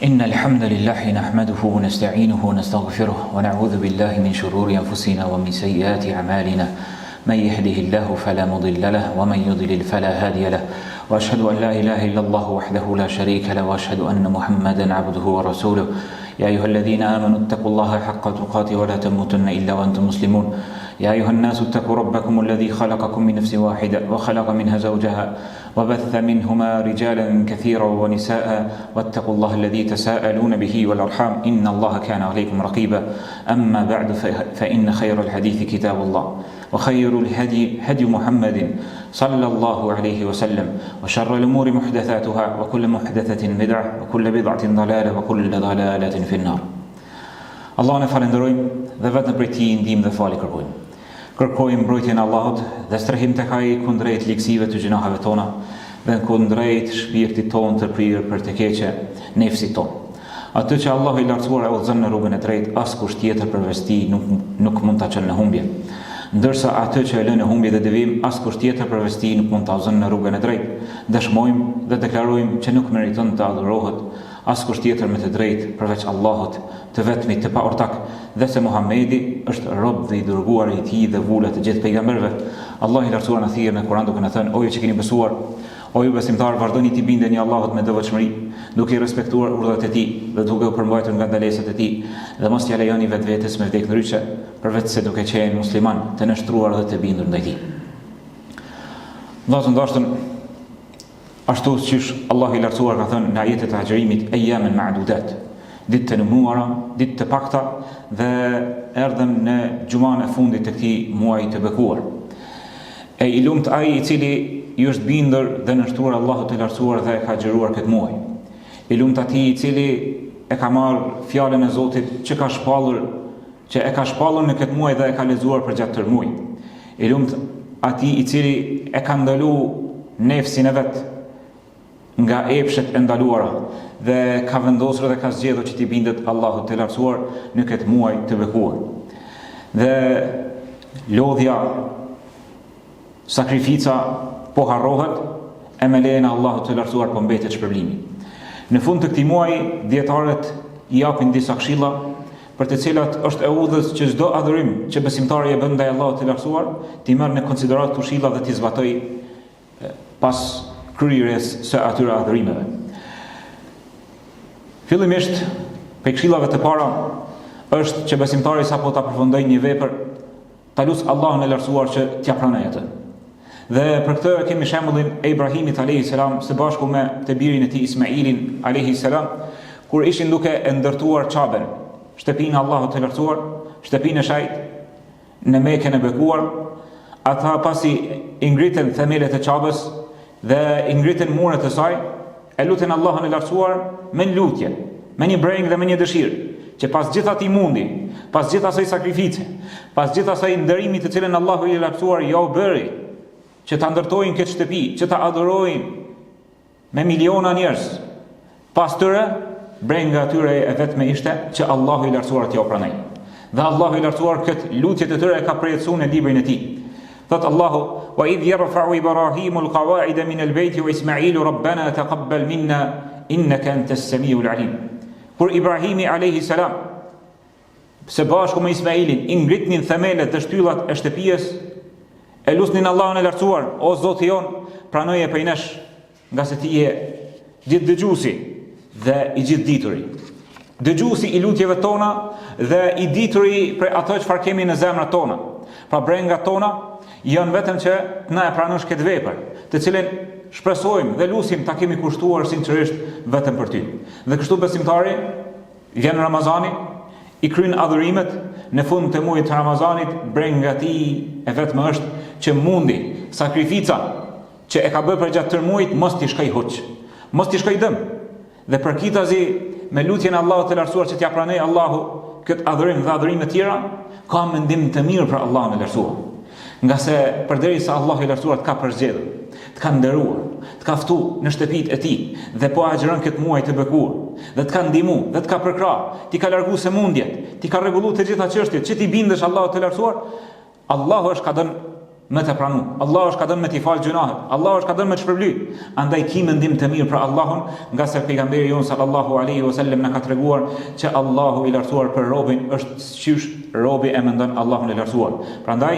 إن الحمد لله نحمده ونستعينه ونستغفره ونعوذ بالله من شرور أنفسنا ومن سيئات أعمالنا من يهده الله فلا مضل له ومن يضلل فلا هادي له وأشهد أن لا إله إلا الله وحده لا شريك له وأشهد أن محمدا عبده ورسوله يا أيها الذين آمنوا اتقوا الله حق تقاته ولا تموتن إلا وأنتم مسلمون يا أيها الناس اتقوا ربكم الذي خلقكم من نفس واحدة وخلق منها زوجها وبث منهما رجالا كثيرا ونساء واتقوا الله الذي تساءلون به والأرحام إن الله كان عليكم رقيبا أما بعد فإن خير الحديث كتاب الله وخير الهدي هدي محمد صلى الله عليه وسلم وشر الأمور محدثاتها وكل محدثة بدعة وكل بدعة ضلالة وكل ضلالة في النار. Allah ne falenderojmë dhe vetëm prej Tij ndihmë dhe falje kërkojmë. Kërkojmë mbrojtjen e Allahut dhe strehim tek Ai kundrejt ligjësive të gjunaheve tona dhe kundrejt shpirtit tonë të prirë për të keqe nefsit tonë. Atë që Allahu i lartësuar e udhëzon në rrugën e drejtë, askush tjetër përveç Tij nuk mund ta çon në humbje. Ndërsa atë që e lën në humbje dhe devijim, askush tjetër përveç Tij nuk mund ta udhëzon në rrugën e drejtë. Dëshmojmë dhe deklarojmë që nuk meriton të adhurohet askush tjetër me të drejtë përveç Allahut, të vetmit, të paortak, dhe se Muhamedi është rob dhe i dërguar i Tij dhe vula të gjithë pejgamberëve. Allah i lartësuar na thirr në Kur'an duke na thënë: O ju që keni besuar, o ju besimtarë, vazhdoni të bindeni Allahut me devotshmëri, duke i respektuar urdhrat e Tij dhe duke u përmbajtur nga ndalesat e Tij, dhe mos t'ia lejoni vetvetes me vdekje ndryshe, përveç se duke qenë musliman, të nështruar dhe të bindur ndaj Tij. Vllazë, ashtu siç Allah i lartësuar ka thënë në ajetet e Hijrimit, ayyaman ma'dudat, ditë të numëruara, ditë të pakta, dhe erdhëm në xhuman e fundit të këtij muaji të bekuar. E i lumt ai i cili ju është bindur dhe nështruar Allahut të lartësuar dhe e ka xhiruar këtë muaj. I lumt atij i cili e ka marrë fjalën e Zotit që e ka shpallur në këtë muaj dhe e ka lexuar përgjatë tërë muajit. I lumt atij i cili e ka ndaluar nefsin e vet nga epshet e ndaluara dhe ka vendosur dhe ka zgjedhur që t'i bindet Allahut të lartësuar në këtë muaj të bekuar. Dhe lodhja, sakrifica po harrohet e me lejen e Allahut të lartësuar po mbetet shpërblimi. Në fund të këtij muaji dietarët i japin disa këshilla për të cilat është e udhës që çdo adhurim që besimtari e bën ndaj Allahut të lartësuar t'i marrë në konsiderat këto këshilla dhe t'i zbatoj pas kryerjes së atyre adhurimeve. Fillimisht, për këshillave të para është që besimtari sapo ta përfundojë një vepër, ta lutë Allahun e lartësuar që t'ia pranojë atë. Dhe për këtë kemi shembullin e Ibrahimit alayhis salam së bashku me të birin e tij Ismailin alayhis salam, kur ishin duke e ndërtuar Çaben, shtëpinë e Allahut të lartësuar, shtëpinë e Shait në Mekën e bekuar. Ata pasi i ngritën themelet e Çabës dhe i ngritën muret e saj, e lutën Allahun e lartësuar me një lutje, me një breng dhe me një dëshirë, që pas gjithë atij mundi, pas gjithë asaj sakrifice, pas gjithë asaj nderimi të cilën Allahu i lartësuar ja u bëri, që ta ndërtojnë këtë shtëpi, që ta adhurojnë me miliona njerëz, pas tyre brenga atyre e vetme ishte që Allahu i lartësuar t'ia pranoi. Dhe Allahu i lartësuar këtë lutje të tyre e ka përjetësuar në librin e tij. Thot Allahu: "Wa idh yarfa'u Ibrahimu al-qawa'ida min al-bayti wa Ismailu rabbana taqabbal minna innaka antas samiul alim." Kur Ibrahimi alayhis salam së bashku me Ismailin i ngritnin themelet dhe shtyllat e shtëpisë, e lutnin Allahun e lartësuar: "O Zoti jon, pranoje prej nesh, nga se ti je gjithë dëgjuesi dhe i gjithë dituri." Dëgjuesi i lutjeve tona dhe i dituri për ato çfarë kemi në zemrat tona. Pra brengat tona janë vetëm që na e pranosh këtë vepër, të cilën shpresojmë dhe lutim ta kemi kushtuar sinqerisht vetëm për ty. Dhe kështu besimtari vjen Ramazani, i kryen adhurimet, në fund të muajit të Ramazanit brenga e tij e vetme është që mundi, sakrifica që e ka bërë për gjatë tërë muajit mos t'i shkoj hoç, mos t'i shkoj dëm. Dhe përkitazi me lutjen e Allahut të lartësuar që t'ia pranoj Allahu këtë adhurim dhe adhurime të tjera, ka mendim të mirë për Allahun e lartësuar. Nga se përderisa Allahu i lartësuar t'ka përzgjedhur, t'ka nderuar, t'ka ftuar në shtëpitë e tij dhe po agjiron këtë muaj të bekuar, dhe t'ka ndihmuar, dhe t'ka përkrah, t'i ka larguar sëmundjet, t'i ka rregulluar të gjitha çështjet, që ti bindesh Allahut të lartësuar, Allahu është ka dhënë me të pranu. Allah është ka dënë me t'i falë gjunahet. Allah është ka dënë me të shpërbly. Andaj ki mendim të mirë për Allahun, nga se pejgamberi jon sallallahu alaihi wasallam na ka treguar që Allahu i lartësuar për robin është siç robi e mendon Allahun e lartësuar. Prandaj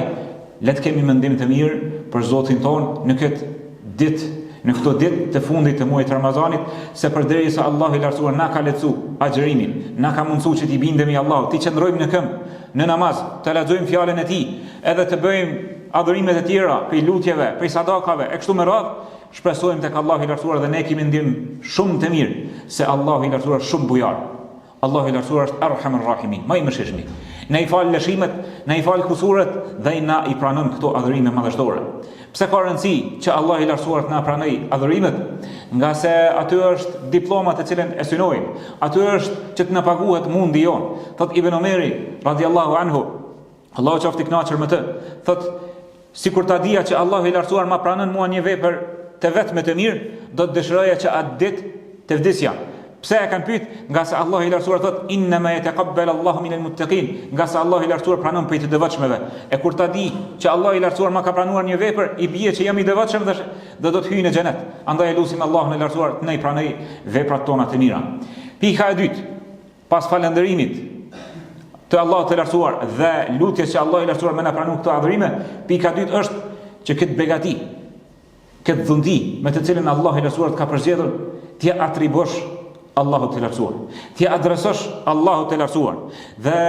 le të kemi mendim të mirë për Zotin ton në këto ditë të fundit të muajit Ramazanit, se përderisa Allahu i lartësuar na ka lehtësu agjërimin, na ka mundësu që t'i bindemi Allahut, t'i qëndrojmë në këmbë, në namaz, të lexojmë fjalën e Tij, edhe të bëjmë adhurimet e tjera, për lutjeve, për sadakave, e kështu me radhë, shpresojmë tek Allahu i lartësuar dhe ne kemi ndim shumë të mirë se Allahu i lartësuar është shumë bujar. Allahu i lartësuar është Arhamur Rahimin, më i mëshirshëm. Ne i fal lëshimet, ne i fal kusuret dhe na i pranon këto adhurime madhështore. Pse ka rëndësi që Allahu i lartësuar të na pranoj adhurimet? Nga se aty është diploma të cilën e synojmë, aty është që të na paguhet mundi jon. Thot Ibn Omeri radhiyallahu anhu, Allahu qoftë i kënaqur me të, thot sikur ta dija që Allahu i lartësuar ma pranon mua një vepër të vetme të mirë, do të dëshiroja që atë ditë të vdesja. Pse e kanë pyet? Nga se Allahu i lartësuar thot inna ma yataqabbalu Allahu minal muttaqin, nga se Allahu i lartësuar pranon prej të devotshmeve. E kur ta di që Allahu i lartësuar ma ka pranuar një vepër, i bie që jam i devotshëm dhe do të hyj në xhenet. Andaj lutim Allahun e lartësuar të na i pranoj veprat tona të mira. Pika e dytë, pas falënderimit të Allahut të lartësuar dhe lutjes që Allahu i lartësuar më na pranon këto adhurime, pika e dytë është që këtë begati, këtë dhundi me të cilën Allahu i lartësuar të ka përzgjedhur, ti atribosh Allahu të lartësuar, ti adresosh Allahu të lartësuar dhe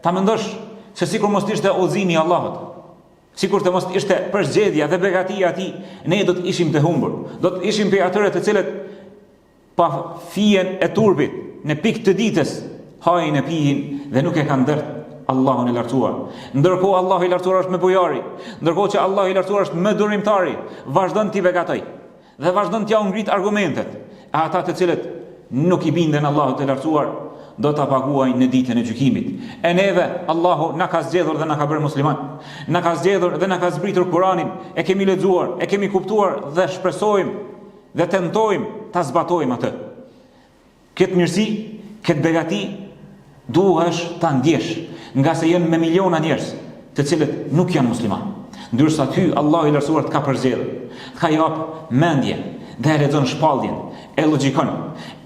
ta mendosh se sikur mos ishte udhëzimi i Allahut, sikur të mos ishte përzgjedhja dhe begatia e tij, ne do të ishim të humbur, do të ishim për atyre të cilët pa fijen e turbit në pikë të ditës hajin e pihin dhe nuk e kanë dërt Allahun e lartësuar. Ndërkohë Allahu i lartësuar është me bujari, ndërkohë që Allahu i lartësuar është me durimtari, vazhdon t'i begatoj dhe vazhdon t'ja ngrit argumentet. E ata të cilët nuk i binden Allahut të lartësuar do ta paguajnë në ditën e gjykimit. E neve Allahu na ka zgjedhur dhe na ka bërë musliman. Na ka zgjedhur dhe na ka zbritur Kur'anin, e kemi lexuar, e kemi kuptuar dhe shpresojmë dhe tentojmë ta zbatojmë atë. Këtë mirësi, këtë begati duhesh ta ndjesh, nga se janë me miliona njerëz të cilët nuk janë musliman. Ndërsa ty Allahu i lartësuar të ka përzgjedhur, të ka jap mendje dhe e lexon shpalljen, e logjikon,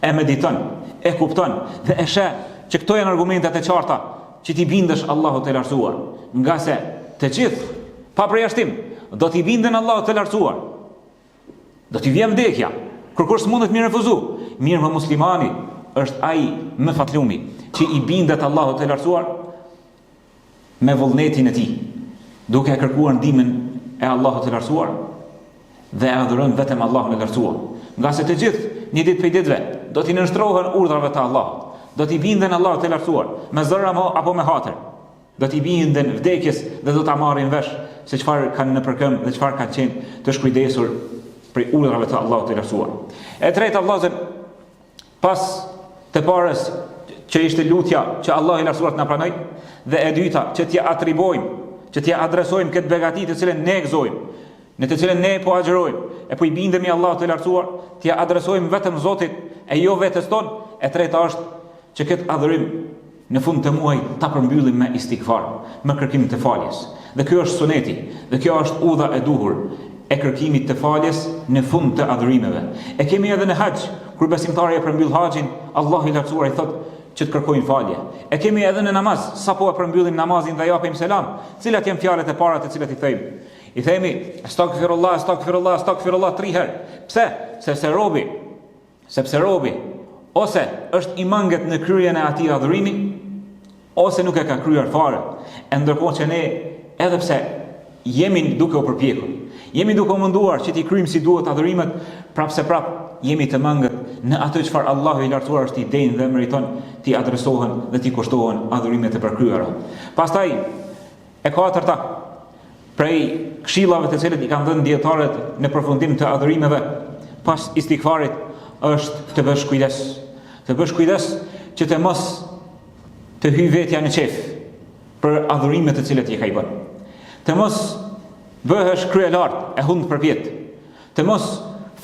e mediton, e kupton dhe e sheh që këto janë argumentet e qarta që ti bindesh Allahut të lartësuar, nga se të gjithë pa përjashtim do t'i binden Allahut të lartësuar. Do t'i vjen vdekja, kërkosh s'mundet mi refuzu. Mirë më muslimani është ai më fatlumi që i bindet Allahut të lartësuar me vullnetin e tij, duke e kërkuar ndihmën e Allahut të lartësuar dhe e adhuron vetëm Allahun e lartësuar. Nga se të gjithë një ditë prej ditëve do t'i nënshtrohen urdhrave të Allahut, do t'i binden Allahut të lartësuar me zëra apo me hatër, do t'i binden vdekjes dhe do ta marrin vesh se çfarë kanë në përkëmbë dhe çfarë kanë qenë të shkujdesur për urdhrave të Allahut të lartësuar. E treta vëllezër, pas të parës që ishte lutja që Allahu i lartësuar të na pranoj, dhe e dyta që t'ia atribojmë, që t'ia adresojmë këtë begati të cilën ne gëzojmë, në të cilën ne po agjërojmë, e po i bindemi Allahut të lartësuar, t'ia adresojmë vetëm Zotit e jo vetes tonë. E treta është që këtë adhurim në fund të muajit ta përmbyllim me istighfar, me kërkim të faljes. Dhe kjo është suneti, dhe kjo është udha e duhur e kërkimit të faljes në fund të adhurimeve. E kemi edhe në haxh, kur besimtari e përmbyll haxhin, Allahu i lartësuar i thotë që të kërkojnë falje. E kemi edhe në namaz, sapo e përmbyllim namazin dhe japim selam, cilat janë fjalët e para të cilat i themi? I themi astaghfirullah, astaghfirullah, astaghfirullah 3 herë. Pse? Sepse robi ose është i manget në kryerjen e atij adhurimi, ose nuk e ka kryer fare. E ndërkohë që ne, edhe pse jemi duke u përpjekur, jemi duke u munduar që t'i kryjmë si duhet adhurimet, prapse jemi të mangët në atë çfarë Allahu i lartësuar është i denjë dhe meriton t'i adresohen dhe t'i kushtohen adhurimet e përkryera. Pastaj e katërta prej këshillave të cilët i kanë dhënë dietarët në përfundim të adhurimeve pas istighfarit është të bësh kujdes. Të bësh kujdes që të mos të hyj vetja në qef për adhurimet të cilat i ka i bën. Të mos bëhesh kryelart e hund përpjet. Të mos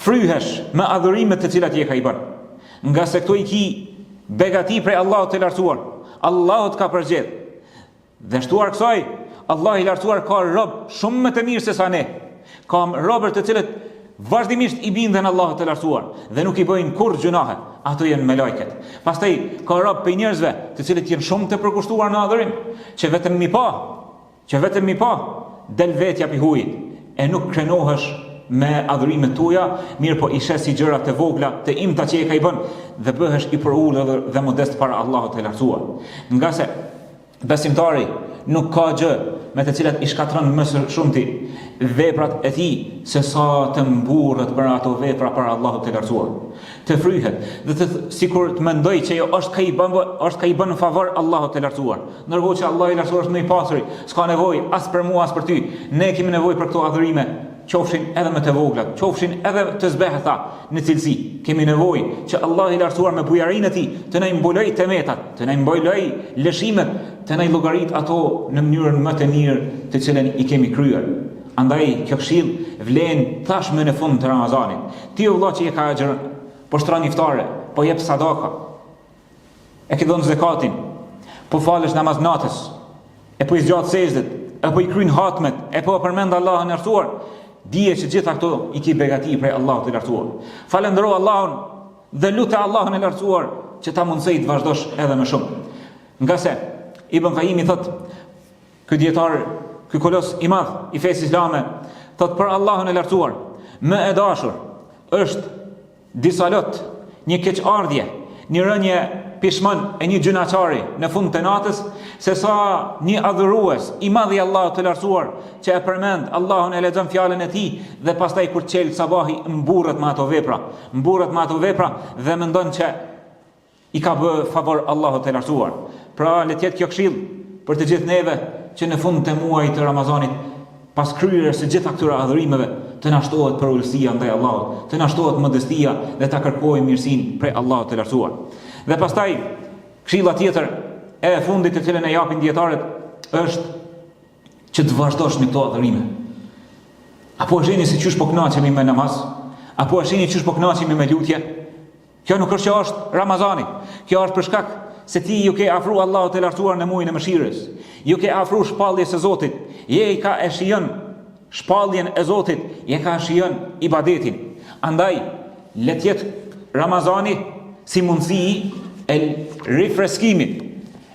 fryhesh me adhurimet të cilat i ka i bën. Nga se këto i ki begati prej Allahut të lartësuar. Allahut ka përgjedh. Dhe shtuar kësaj, Allah i lartësuar ka rob shumë më të mirë se sa ne. Ka robër të cilët vazhdimisht i binden Allahut të lartësuar dhe nuk i bëjnë kurrë gjunahe. Ato janë melajket. Pastaj ka rob për njerëzve të cilët janë shumë të përkushtuar në adhurim, që vetëm mi pa del vetja pi hujit e nuk krenohesh me adhurimet tuaja, mirë po i shes si gjëra të vogla, të imta që e ka i bën dhe bëhesh i përullur dhe modest para Allahut të lartësuar. Nga se besimtari nuk ka gjë me të cilat i shkatron më së shumti veprat e tij se sa të mburret për ato vepra para Allahut të lartësuar. Të fryhet dhe sikur të mendoj që jo është ka i bën në favor Allahut të lartësuar. Ndërkohë që Allah i lartësuar është më i pastër, s'ka nevojë as për mua as për ty. Ne kemi nevojë për këto adhurime, qofshin edhe me të voglat, qofshin edhe të zbeheta në cilësi. Kemi nevojë që Allah i lartësuar me bujarinë e tij të na mbuloj temetat, të na mbuloj lëshimet, të na llogarit ato në mënyrën më të mirë të cilën i kemi kryer. Andaj kjo këshill vlen tashmë në fund të Ramazanit. Ti o vëlla që je ka xherën, po shtron iftare, po jep sadaka, e ke dhënë zakatin, po falesh namaz natës, e po i zgjat sejdët, e po i kryen hatmet, e po përmend Allahun e lartësuar, dije që gjitha këto i ke begati prej Allahut të lartësuar. Falendero Allahun dhe lutë Allahun e lartësuar që ta mundsoj të vazhdosh edhe më shumë. Nga se Ibn Qayyim thot, ky dietar, ky kolos i madh i fesë islame, thot për Allahun e lartësuar, më e dashur është disa lot, një keqardhje, një rënje pishman e një gjunaqari në fund të natës, se sa një adhurues i madh i Allahut të lartësuar që e përmend Allahun, e lexon fjalën e tij dhe pastaj kur çel sabahi mburret me ato vepra dhe mendon që i ka bë favor Allahut të lartësuar. Pra le të jetë kjo këshill për të gjithë neve që në fund të muajit të Ramazanit, pas kryerjes së gjitha këtyre adhurimeve, të na shtohet për ulësia ndaj Allahut, të na shtohet modestia dhe ta kërkojmë mirësinë prej Allahut të lartësuar. Dhe pastaj këshilla tjetër e fundit të cilën e japin dietarët është që të vazhdosh në këto adhurime. Apo e shihni se çysh po kënaqemi me namaz, apo e shihni çysh po kënaqemi me lutje. Kjo nuk është që është Ramazani. Kjo është për shkak se ti ju ke afru Allahut të lartësuar në muajin e mëshirës. Ju ke afru shpalljes së Zotit. Je i ka e shijon shpalljen e Zotit, je ka shijon ibadetin. Andaj le të jetë Ramazani si mundësi e rifreskimit,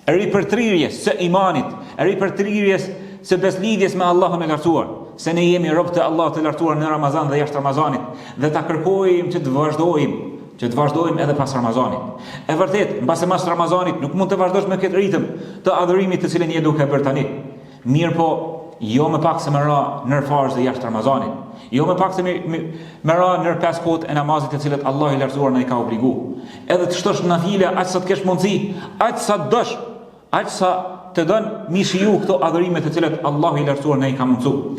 e ripërtrirjes së imanit, e ripërtrirjes së beslidhjes me Allahun e lartësuar. Se ne jemi rob të Allahut të lartësuar në Ramazan dhe jashtë Ramazanit, dhe ta kërkojmë që të vazhdojmë edhe pas Ramazanit. E vërtet, mbase mas Ramazanit nuk mund të vazhdosh me këtë ritëm të adhurimit të cilën je duke bërë tani. Mirë po, jo më pak se më ra nër farz dhe jashtë Ramazanit. Jo më pak se më ra nër 5 kohët e namazit të cilët Allah i lartësuar na i ka obligu. Edhe të shtosh nafile aq sa të kesh mundësi, aq sa të dosh, aq sa të don mi shiju këto adhurime të cilët Allah i lartësuar na i ka mundsuar.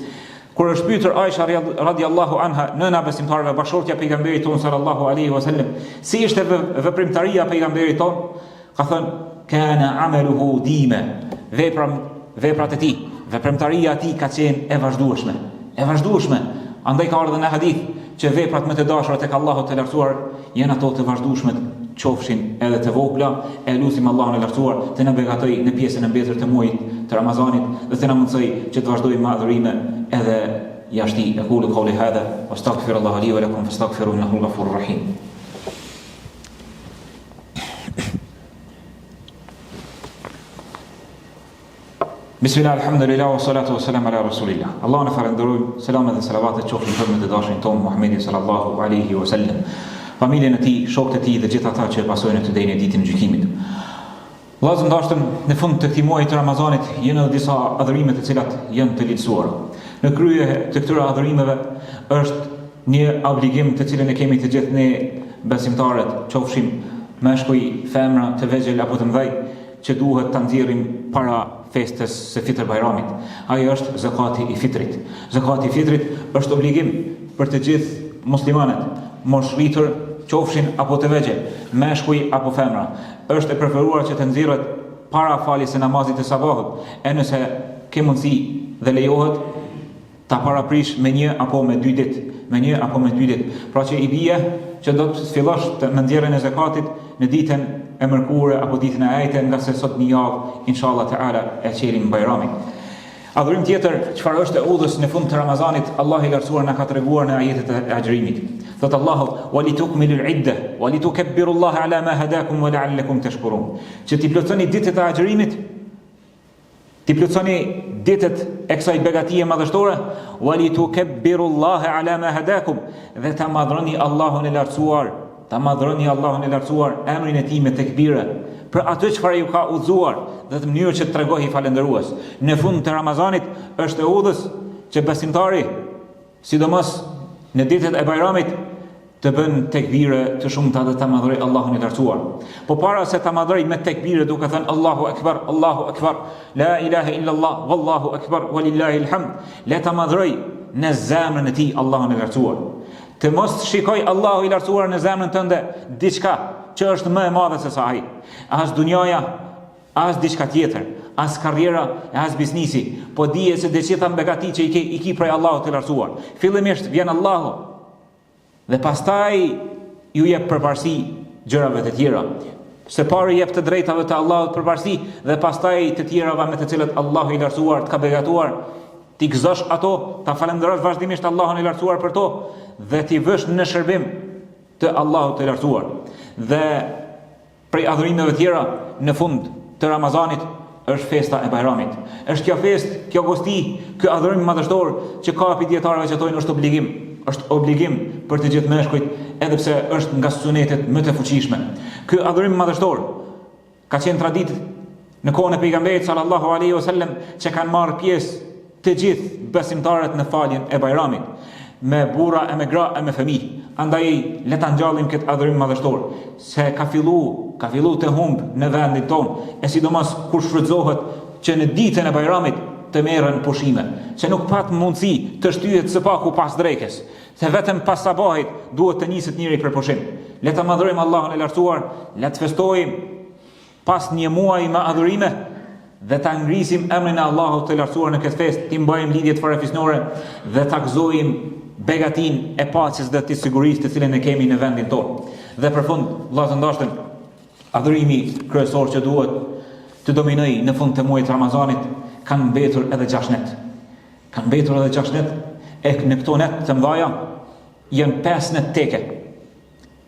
Kur është pyetur Aisha radiallahu anha, nëna besimtarëve, bashortja e pejgamberit ton sallallahu alaihi wasallam, si ishte veprimtaria e pejgamberit ton, ka thënë kana amaluhu dima, veprat e tij, veprimtaria e tij ka qenë e vazhdueshme. Andaj ka ardhur në hadith që veprat më të dashura tek Allahu të lartësuar janë ato të vazhdueshme, qofshin edhe të vogla. E lutim Allahun e lartësuar të na beqatoj në pjesën e mbetur të muajit të Ramazanit dhe të na mundsoj që të vazhdojmë me adhurime edhe jashtë. Aqulu qawli hadha wastaghfirullaha li wa lakum fastaghfiruhu innahu ghafurur rahim. Bismillah, alhamdulillah, wa salatu wa salam ala rasulillah. Allahun e falenderojmë, selamet dhe selavatet qofshin për me të dashin tonë Muhammedin sallallahu alaihi wasallam, familjen e tij, shokët e tij dhe gjithë ata që e pasojnë të deri në ditën e gjykimit. Vllazë ndoshta në fund të këtij muaji të Ramazanit janë edhe disa adhurime të cilat janë të lehtësuara. Në krye të këtyre adhurimeve është një obligim të cilën e kemi të gjithë ne besimtarët, qofshim meshkuj, femra, të vegjël apo të mëdhej, që duhet ta nxjerrim para festës së Fitr Bajramit. Ai është zakati i fitrit. Zakati i fitrit është obligim për të gjithë muslimanët, moshritur, qofshin apo të vegjël, meshkuj apo femra. Është e preferuar që të nxirret para faljes së namazit të sabahut, e nëse ke mundësi dhe lejohet ta paraprish me 1 apo me 2 ditë, pra që i bie që do të fillosh me nxjerrjen e zakatit në ditën e mërkurë apo ditën e ajte, nga se sot një javë inshallah taala e çelim Bajramin. Adhurim tjetër, çfarë është e udhës në fund të Ramazanit, Allah i lartësuar na ka treguar në ajetet e agjërimit. Thot Allahu: "Walitukmilul idda, walitukabbirullaha ala ma hadakum wa la'allakum tashkurun." Që ti plotësoni ditët e agjërimit, ti plotësoni ditët e kësaj begatie madhështore, walitukabbirullaha ala ma hadakum, dhe ta madhroni Allahun e lartësuar, ta madhroni Allahun e lartësuar emrin e tij me tekbire, për atë çfarë ju ka udhëzuar, dhe në mënyrë që të tregohi falendërues. Në fund të Ramazanit është e udhës që besimtari, sidomos në ditët e Bajramit, të bën tekbire të shumta dhe ta madhroj Allahun e lartësuar. Po para se ta madhroj me tekbire duke thënë Allahu akbar, Allahu akbar, la ilaha illa Allah, wallahu akbar, walillahi alhamd, le ta madhroj në zemrën e tij Allahun e lartësuar. Të mos shikoj Allahu i lartësuar në zemrën tënde diçka që është më e madhe se sa ai. As dunjaja, as diçka tjetër, as karriera, as biznesi, po dije se të gjitha begati që i ki prej Allahut të lartësuar. Fillimisht vjen Allahu dhe pastaj ju jep përparësi gjërave të tjera. Se pari jep të drejtave të Allahut përparësi dhe pastaj të tjerave me të cilët Allahu i lartësuar të ka begatuar, ti gëzosh ato, ta falenderosh vazhdimisht Allahun i lartësuar për to dhe ti vësh në shërbim të Allahut të lartësuar. Dhe prej adhurimeve tjera në fund të Ramazanit është festa e Bajramit. Është kjo festë, kjo gosti, ky adhurim madhështor që kapi dietarëve që thonë është obligim. Është obligim për të gjithë meshkujt, edhe pse është nga sunetet më të fuqishme. Ky adhurim madhështor ka qenë traditë në kohën e pejgamberit sallallahu alaihi wasallam, që kanë marrë pjesë të gjithë besimtarët në faljen e Bajramit, me burra e me gra e me fëmijë. Andaj le ta ngjallim këtë adhurim madhështor, se ka fillu të humb në vendin ton, e sidomos kur shfrytëzohet që në ditën e Bajramit të merren pushime, se nuk pat mundësi të shtyhet së paku pas drekës, se vetëm pas sabahit duhet të niset njëri për pushim. Le ta madhrojmë Allahun e lartësuar, le të festojmë pas një muaji me adhurime dhe ta ngrisim emrin e Allahut të lartësuar në këtë festë, ti mbajmë lidhjet farefisnore dhe ta gëzojmë begatin e paqes dhe të sigurisë të cilën e kemi në vendin tonë. Dhe për fund, vëllezër të dashur, adhurimi kryesor që duhet të dominojë në fund të muajit Ramazanit kanë mbetur edhe 6 net. Kanë mbetur edhe 6 net, e në këto net të mëdha janë 5 net teke.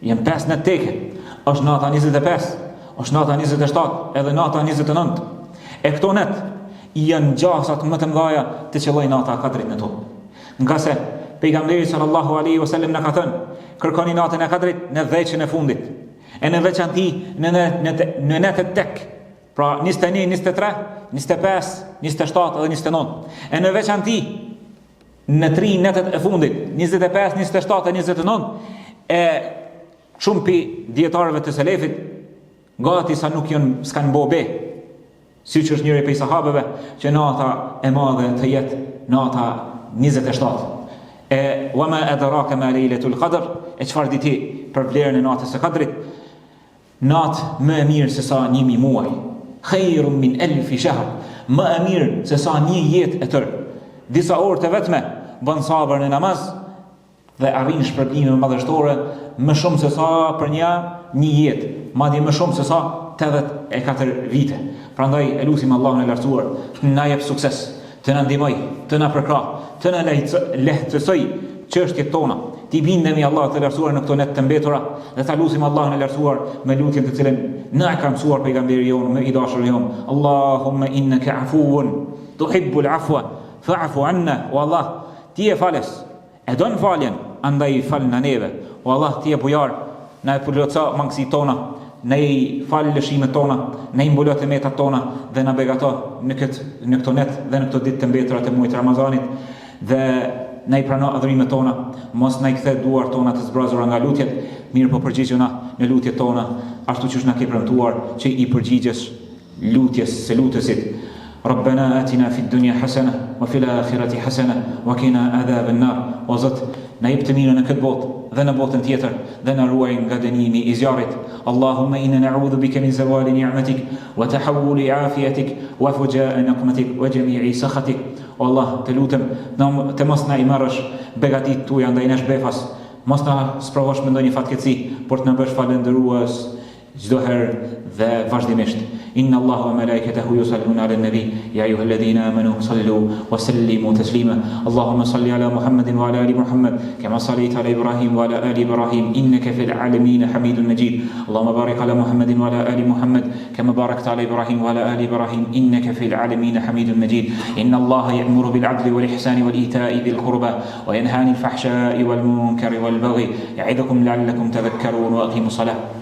Janë 5 net teke. Është nata 25, është nata 27, edhe nata 29. E këto net janë gjasat më të mëdha të qelloj nata e Kadrit në to. Nga se pejgamberi sallallahu alaihi wasallam na ka thënë, kërkoni natën e Kadrit në 10 e fundit. E në veçanti në netet tek, pra 21, 23, 25, 27 dhe 29. E në veçanti në 3 netet e fundit, 25, 27 dhe 29, e shumë pi dietarëve të selefit gati sa nuk s'kan bobe, siç është njëri prej sahabeve që nata e madhe të jetë nata 27. Wa ma adraka ma laylatul qadr, e çfarë di ti për vlerën e natës së Kadrit? Natë më e mirë se sa 1000 muaj. Khairun min 1000 shahr, më e mirë se sa një jetë e tërë. Disa orë të vetme bën sabër në namaz dhe arrin shpërblime madhështore më shumë se sa për një jetë, madje më shumë se sa 84 vite. Prandaj e lutim Allahun e lartësuar të na jep sukses, të na ndihmoj, të na përkrah, të na lehtësoj çështjet tona. Ti bindemi Allahut të lartësuar në këto net të mbetura dhe ta lutim Allahun e lartësuar me lutjen të cilën na ka mësuar pejgamberi jon, me i dashur jon. Allahumma innaka afuwun tuhibbul afwa fa'fu anna. O Allah, ti je falës, e don faljen, andaj falna neve. O Allah, ti je bujar, na e plotso mangësitë tona, na i fal lëshimet tona, na i mbulot metat tona dhe na begato në këto net dhe në këto ditë të mbetura të muajit Ramazanit, dhe na i prano adhurimet tona, mos na i kthe duart tona të zbrazura nga lutjet, mirë po përgjigjuna në lutjet tona ashtu siç na ke premtuar që i përgjigjesh lutjes së lutësit. Rabbana atina fid dunya hasana wa fil akhirati hasana wa qina adhaban nar. O Zot, na jep të mirën në këtë botë dhe në botën tjetër dhe na ruaj nga dënimi i zjarrit. Allahumma inna na'udhu bika min zawali ni'matik wa tahawuli afiyatik wa fuja'i niqmatik wa jami'i sakhatik. O Allah, të lutem, të mos na i marrësh begatit tuaja ndaj nesh befas, mos na sprovosh me ndonjë fatkeqësi, por të na bësh falendërues çdo herë dhe vazhdimisht. Inna Allaha wa malaikatahu yusalluna 'alan nabi ya ayyuhalladhina amanu sallu wa sallimu taslima. Allahumma salli ala Muhammadin wa ala ali Muhammad kama sallaita ala Ibrahim wa ala ali Ibrahim innaka fil 'alamin Hamidun Majid. Allahumma barik ala Muhammadin wa ala ali Muhammad kama barakta ala Ibrahim wa ala ali Ibrahim innaka fil 'alamin Hamidun Majid. Inna Allaha ya'muru bil 'adli wal ihsani wal ita'i dhil qurba wa yanha 'anil fahsha'i wal munkari wal baghi ya'idukum la'allakum tadhakkarun wa aqimus salah.